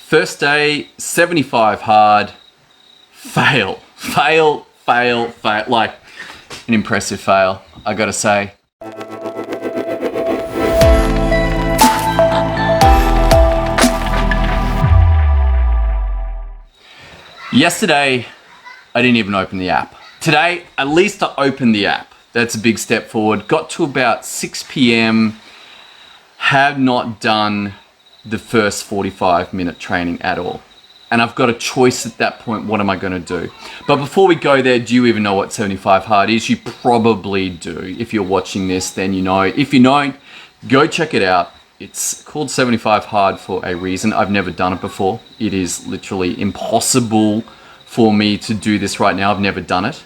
First day, 75 hard, fail. Like an impressive fail, I gotta say. Yesterday, I didn't even open the app. Today, at least I opened the app. That's a big step forward. Got to about 6 p.m. Have not done the first 45-minute training at all. And I've got a choice at that point. What am I going to do? But before we go there, do you even know what 75 hard is? You probably do. If you're watching this, then you know. If you don't, go check it out. It's called 75 hard for a reason. I've never done it before. It is literally impossible for me to do this right now. I've never done it.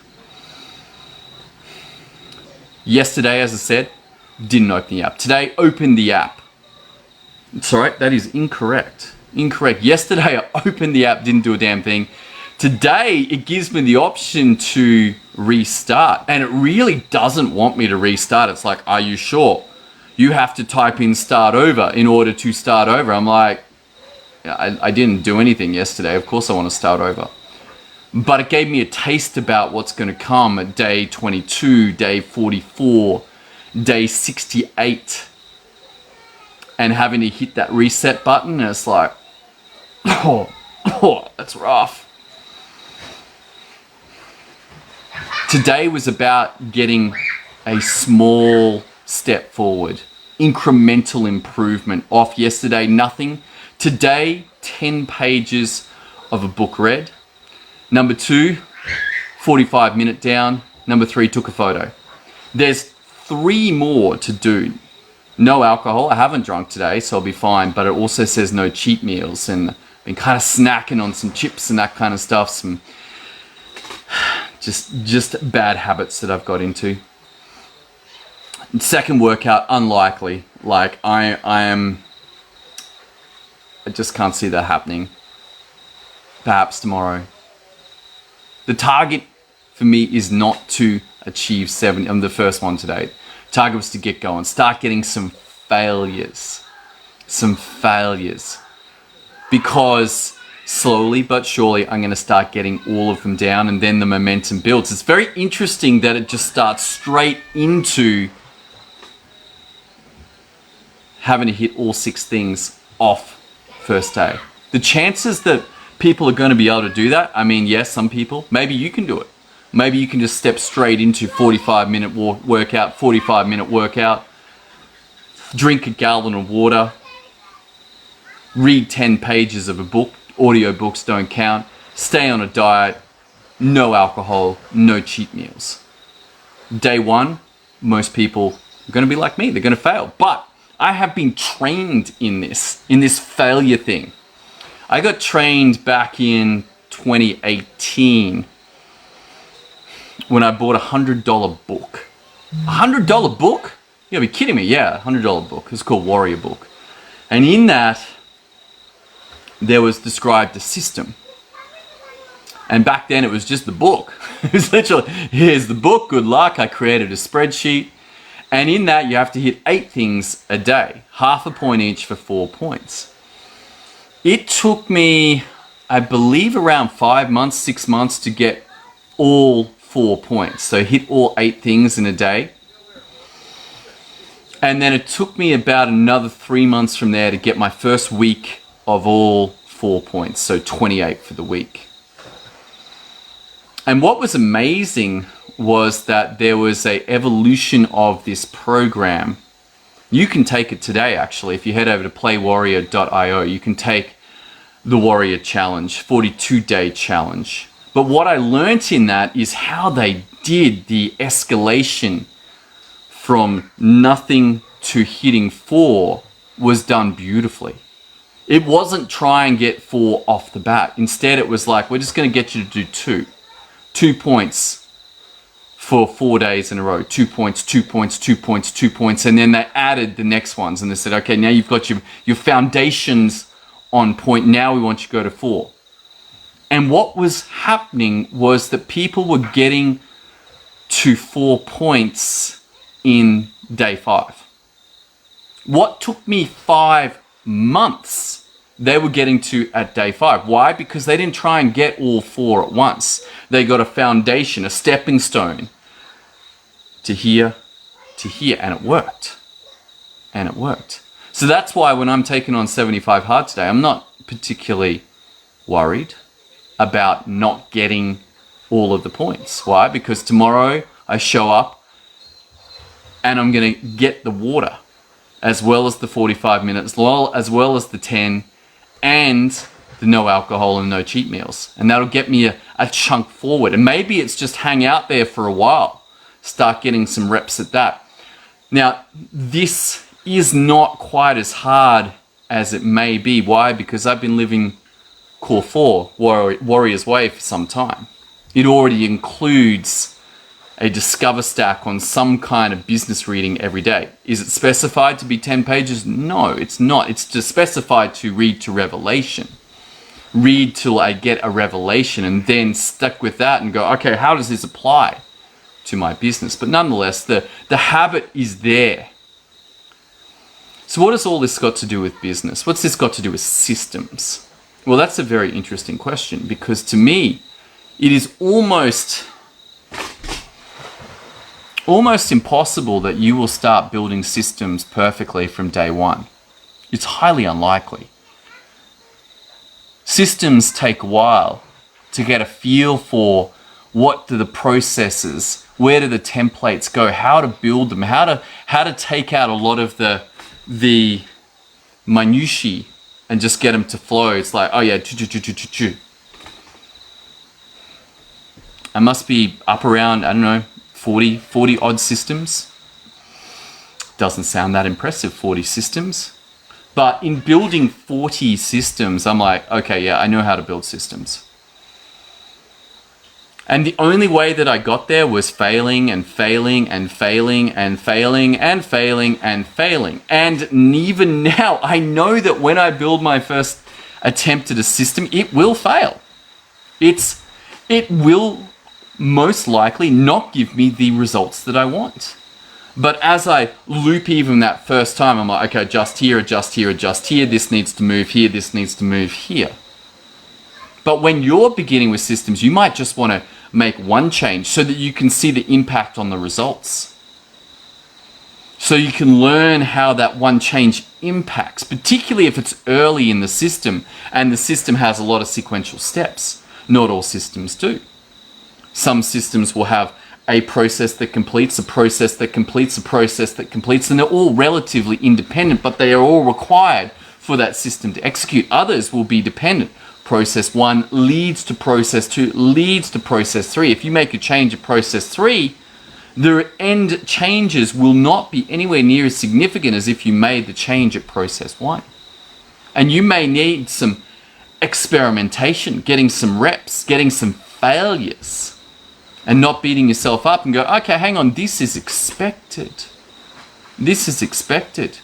Yesterday, as I said, didn't open the app. Today, opened the app. Sorry, that is incorrect. Incorrect. Yesterday, I opened the app, didn't do a damn thing. Today, it gives me the option to restart. And it really doesn't want me to restart. It's like, are you sure? You have to type in start over in order to start over. I'm like, I didn't do anything yesterday. Of course I want to start over. But it gave me a taste about what's going to come at day 22, day 44, day 68. And having to hit that reset button, and it's like, oh, that's rough. Today was about getting a small step forward, incremental improvement. Off yesterday, nothing. Today, 10 pages of a book read. Number 2, 45-minute down. Number 3, took a photo. There's 3 more to do. No alcohol. I haven't drunk today, so I'll be fine. But it also says no cheat meals, and I've been kind of snacking on some chips and that kind of stuff. Some just bad habits that I've got into. Second workout, unlikely. Like I just can't see that happening. Perhaps tomorrow. The target for me is not to achieve 70. I'm the first one today. Target was to get going, start getting some failures. Because slowly but surely I'm going to start getting all of them down, and then the momentum builds. It's very interesting that it just starts straight into having to hit all 6 things off first day. The chances that people are going to be able to do that, I mean, yes, some people, maybe you can do it. Maybe you can just step straight into 45-minute workout, 45-minute workout, drink a gallon of water, read 10 pages of a book. Audio books don't count. Stay on a diet, no alcohol, no cheat meals. Day 1, most people are going to be like me. They're going to fail. But I have been trained in this failure thing. I got trained back in 2018 when I bought a $100 book. $100 book? You gotta be kidding me. Yeah, $100 book. It's called Warrior Book. And in that, there was described a system. And back then it was just the book. It was literally, here's the book, good luck. I created a spreadsheet. And in that, you have to hit 8 things a day, half a point each for 4 points. It took me, I believe, around 5 months, 6 months to get all 4 points. So hit all 8 things in a day. And then it took me about another 3 months from there to get my first week of all 4 points. So 28 for the week. And what was amazing was that there was an evolution of this program. You can take it today, actually. If you head over to playwarrior.io, you can take the Warrior Challenge, 42-day challenge. But what I learnt in that is how they did the escalation from nothing to hitting 4 was done beautifully. It wasn't try and get 4 off the bat. Instead, it was like, we're just going to get you to do 2. 2 points for 4 days in a row. 2 points, 2 points, 2 points, 2 points. And then they added the next ones. And they said, okay, now you've got your foundations on point. Now we want you to go to 4. And what was happening was that people were getting to 4 points in day 5. What took me 5 months they were getting to at day 5. Why? Because they didn't try and get all 4 at once. They got a foundation, a stepping stone to here, and it worked. And it worked. So that's why when I'm taking on 75 hard today, I'm not particularly worried about not getting all of the points. Why? Because tomorrow I show up and I'm going to get the water as well as the 45 minutes, as well as the 10 and the no alcohol and no cheat meals. And that'll get me a chunk forward. And maybe it's just hang out there for a while, start getting some reps at that. Now, this is not quite as hard as it may be. Why? Because I've been living Core 4, Warrior's Way, for some time. It already includes a Discover stack on some kind of business reading every day. Is it specified to be 10 pages? No, it's not. It's just specified to read to Revelation. Read till I get a revelation and then stuck with that and go, okay, how does this apply to my business? But nonetheless, the habit is there. So what has all this got to do with business? What's this got to do with systems? Well, that's a very interesting question, because to me, it is almost impossible that you will start building systems perfectly from day one. It's highly unlikely. Systems take a while to get a feel for what do the processes, where do the templates go, how to build them, how to take out a lot of the minutiae and just get them to flow. It's like, oh yeah, I must be up around, I don't know, 40 odd systems. Doesn't sound that impressive, 40 systems. But in building 40 systems, I'm like, okay, yeah, I know how to build systems. And the only way that I got there was failing and failing and failing and failing and failing and failing. And even now, I know that when I build my first attempt at a system, it will fail. It will most likely not give me the results that I want. But as I loop even that first time, I'm like, okay, adjust here, adjust here, adjust here. This needs to move here. This needs to move here. But when you're beginning with systems, you might just want to make one change so that you can see the impact on the results. So you can learn how that one change impacts, particularly if it's early in the system and the system has a lot of sequential steps. Not all systems do. Some systems will have a process that completes, a process that completes, a process that completes, and they're all relatively independent, but they are all required for that system to execute. Others will be dependent. Process 1 leads to process 2, leads to process 3. If you make a change at process 3, the end changes will not be anywhere near as significant as if you made the change at process 1. And you may need some experimentation, getting some reps, getting some failures, and not beating yourself up and go, okay, hang on, this is expected. This is expected.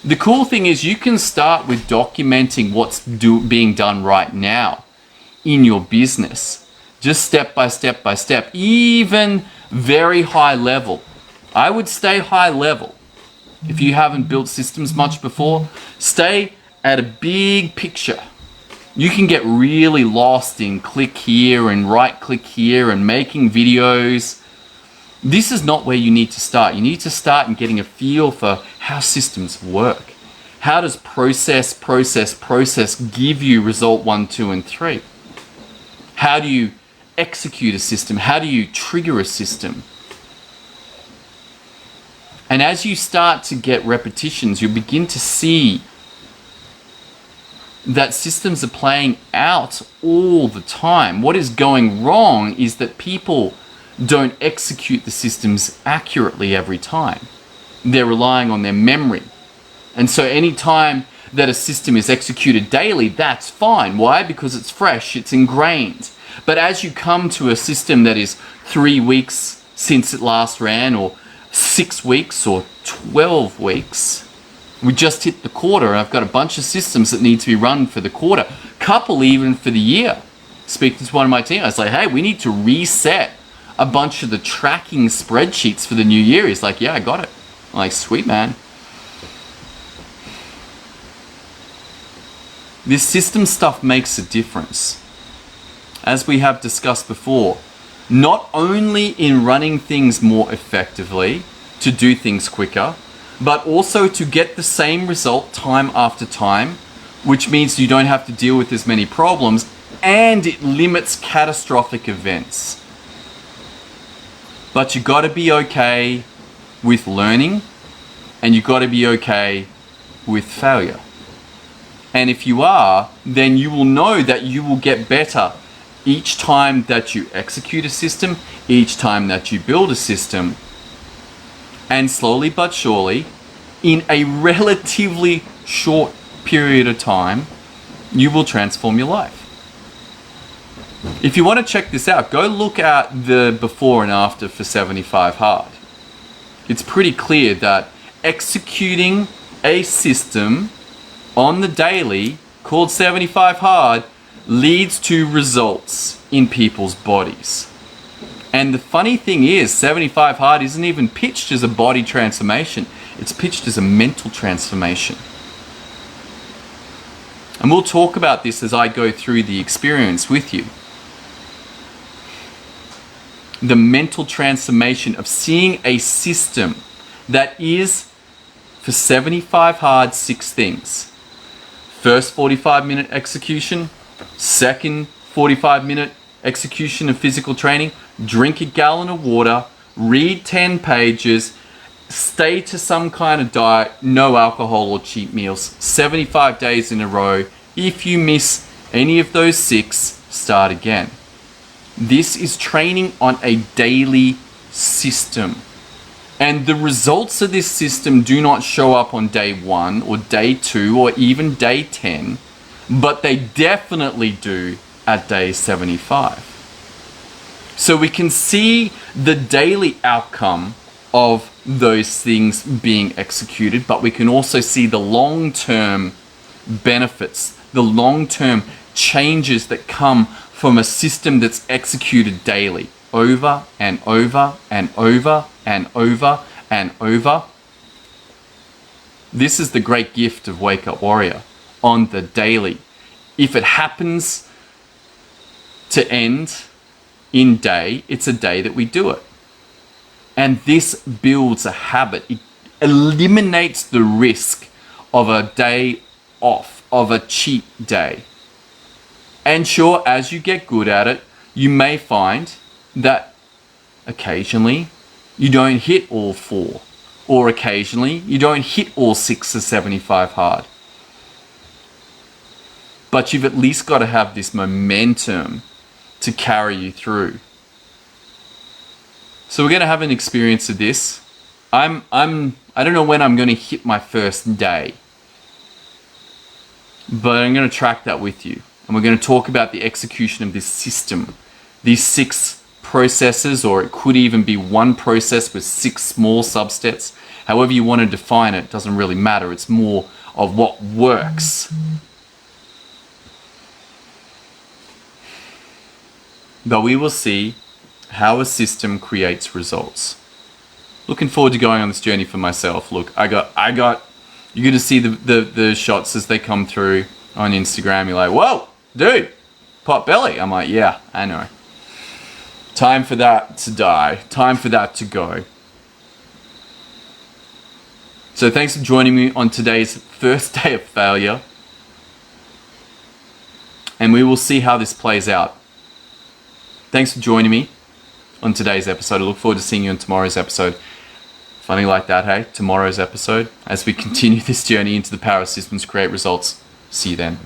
The cool thing is you can start with documenting what's being done right now in your business. Just step by step by step, even very high level. I would stay high level. If you haven't built systems much before, stay at a big picture. You can get really lost in click here and right click here and making videos. This is not where you need to start. You need to start in getting a feel for how systems work. How does process give you result 1, 2, and 3? How do you execute a system? How do you trigger a system? And as you start to get repetitions, you'll begin to see that systems are playing out all the time. What is going wrong is that people don't execute the systems accurately every time. They're relying on their memory. And so any time that a system is executed daily, that's fine. Why? Because it's fresh, it's ingrained. But as you come to a system that is 3 weeks since it last ran, or 6 weeks, or 12 weeks, we just hit the quarter and I've got a bunch of systems that need to be run for the quarter, couple even for the year. Speaking to one of my team, I was like, hey, we need to reset a bunch of the tracking spreadsheets for the new year. He's like, yeah, I got it. I'm like, sweet, man. This system stuff makes a difference. As we have discussed before, not only in running things more effectively, to do things quicker, but also to get the same result time after time, which means you don't have to deal with as many problems, and it limits catastrophic events. But you gotta be okay with learning, and you gotta be okay with failure. And if you are, then you will know that you will get better each time that you execute a system, each time that you build a system, and slowly but surely, in a relatively short period of time, you will transform your life. If you want to check this out, go look at the before and after for 75 Hard. It's pretty clear that executing a system on the daily called 75 Hard leads to results in people's bodies. And the funny thing is, 75 Hard isn't even pitched as a body transformation. It's pitched as a mental transformation. And we'll talk about this as I go through the experience with you. The mental transformation of seeing a system that is, for 75 Hard, 6 things. First 45-minute execution, second 45-minute execution of physical training, drink a gallon of water, read 10 pages, stay to some kind of diet, no alcohol or cheap meals, 75 days in a row. If you miss any of those 6, start again. This is training on a daily system. And the results of this system do not show up on day 1 or day 2 or even day 10, but they definitely do at day 75. So we can see the daily outcome of those things being executed, but we can also see the long-term benefits, the long-term changes that come from a system that's executed daily, over and over and over and over and over. This is the great gift of Wake Up Warrior on the daily. If it happens to end in day, it's a day that we do it. And this builds a habit. It eliminates the risk of a day off, of a cheat day. And sure, as you get good at it, you may find that occasionally you don't hit all 4, or occasionally you don't hit all 6 or 75 hard. But you've at least got to have this momentum to carry you through. So we're going to have an experience of this. I don't know when I'm going to hit my first day, but I'm going to track that with you. And we're going to talk about the execution of this system, these 6 processes, or it could even be one process with 6 small substeps. However you want to define it, doesn't really matter. It's more of what works. But we will see how a system creates results. Looking forward to going on this journey for myself. Look, I got you're going to see the shots as they come through on Instagram. You're like, whoa, dude, pot belly. I'm like, yeah, I know. Time for that to die. Time for that to go. So thanks for joining me on today's first day of failure. And we will see how this plays out. Thanks for joining me on today's episode. I look forward to seeing you on tomorrow's episode. Funny like that, hey? Tomorrow's episode, as we continue this journey into the power of systems, create results. See you then.